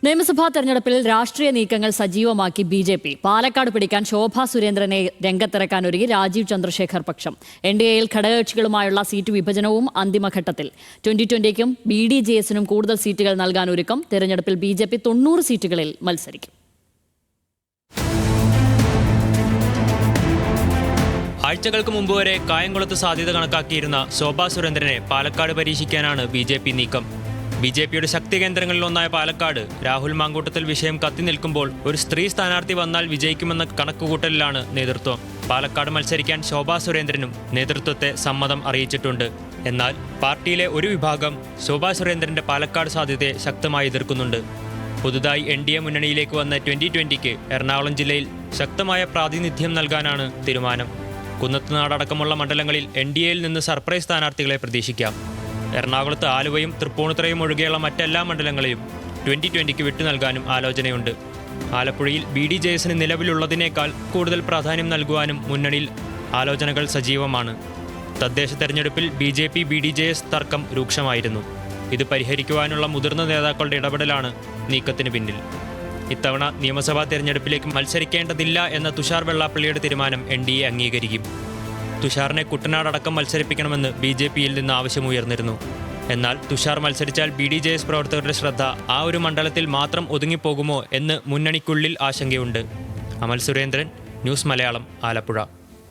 നിയമസഭാ തെരഞ്ഞെടുപ്പിൽ രാഷ്ട്രീയ നീക്കങ്ങൾ സജീവമാക്കി ബി.ജെ.പി. പാലക്കാട് പിടിക്കാൻ ശോഭാ സുരേന്ദ്രനെ രംഗത്തിറക്കാനൊരുങ്ങി രാജീവ് ചന്ദ്രശേഖർ പക്ഷം. എൻ.ഡി.എയിൽ ഘടകകക്ഷികളുമായുള്ള സീറ്റ് വിഭജനവും അന്തിമഘട്ടത്തിൽ. 2020-ക്കും ബി.ഡി.ജെ.എസിനും കൂടുതൽ സീറ്റുകൾ നൽകാൻ ഒരുക്കം. തെരഞ്ഞെടുപ്പിൽ ബി.ജെ.പി. 90 സീറ്റുകളിൽ മത്സരിക്കും. ആഴ്ചകൾക്ക് മുമ്പ് വരെ കായംകുളത്ത് സാധ്യത കണക്കാക്കിയിരുന്ന ശോഭാ സുരേന്ദ്രനെ പാലക്കാട് പരീക്ഷിക്കാനാണ് ബി.ജെ.പി. നീക്കം. ബി.ജെ.പിയുടെ ശക്തി കേന്ദ്രങ്ങളിലൊന്നായ പാലക്കാട് രാഹുൽ മാങ്കൂട്ടത്തിൽ വിഷയം കത്തി നിൽക്കുമ്പോൾ ഒരു സ്ത്രീ സ്ഥാനാർത്ഥി വന്നാൽ വിജയിക്കുമെന്ന കണക്കുകൂട്ടലിലാണ് നേതൃത്വം. പാലക്കാട് മത്സരിക്കാൻ ശോഭാ സുരേന്ദ്രനും നേതൃത്വത്തെ സമ്മതം അറിയിച്ചിട്ടുണ്ട്. എന്നാൽ പാർട്ടിയിലെ ഒരു വിഭാഗം ശോഭാ സുരേന്ദ്രന്റെ പാലക്കാട് സാധ്യതയെ ശക്തമായി എതിർക്കുന്നുണ്ട്. പുതുതായി എൻ.ഡി.എ മുന്നണിയിലേക്ക് വന്ന 2020-ക്ക് എറണാകുളം ജില്ലയിൽ ശക്തമായ പ്രാതിനിധ്യം നൽകാനാണ് തീരുമാനം. കുന്നത്തുനാടടക്കമുള്ള മണ്ഡലങ്ങളിൽ എൻ.ഡി.എയിൽ നിന്ന് സർപ്രൈസ് സ്ഥാനാർത്ഥികളെ പ്രതീക്ഷിക്കാം. എറണാകുളത്ത് ആലുവയും തൃപ്പൂണിത്തുറയും ഒഴികെയുള്ള മറ്റെല്ലാ മണ്ഡലങ്ങളെയും 2020-ക്ക് വിട്ടു നൽകാനും ആലോചനയുണ്ട്. ആലപ്പുഴയിൽ ബി.ഡി.ജെ.എസിന് നിലവിലുള്ളതിനേക്കാൾ കൂടുതൽ പ്രാധാന്യം നൽകുവാനും മുന്നണിയിൽ ആലോചനകൾ സജീവമാണ്. തദ്ദേശ തെരഞ്ഞെടുപ്പിൽ ബി.ജെ.പി. ബി.ഡി.ജെ.എസ് തർക്കം രൂക്ഷമായിരുന്നു. ഇത് പരിഹരിക്കുവാനുള്ള മുതിർന്ന നേതാക്കളുടെ ഇടപെടലാണ് നീക്കത്തിന് പിന്നിൽ. ഇത്തവണ നിയമസഭാ തെരഞ്ഞെടുപ്പിലേക്ക് മത്സരിക്കേണ്ടതില്ല എന്ന തുഷാർ വെള്ളാപ്പള്ളിയുടെ തീരുമാനം എൻ.ഡി.എ അംഗീകരിക്കും. തുഷാറിനെ കുട്ടനാടടക്കം മത്സരിപ്പിക്കണമെന്ന് ബി.ജെ.പിയിൽ നിന്ന് ആവശ്യമുയർന്നിരുന്നു. എന്നാൽ തുഷാർ മത്സരിച്ചാൽ ബി.ഡി.ജെ.എസ് പ്രവർത്തകരുടെ ശ്രദ്ധ ആ ഒരു മണ്ഡലത്തിൽ മാത്രം ഒതുങ്ങിപ്പോകുമോ എന്ന് മുന്നണിക്കുള്ളിൽ ആശങ്കയുണ്ട്. അമൽ സുരേന്ദ്രൻ, ന്യൂസ് മലയാളം, ആലപ്പുഴ.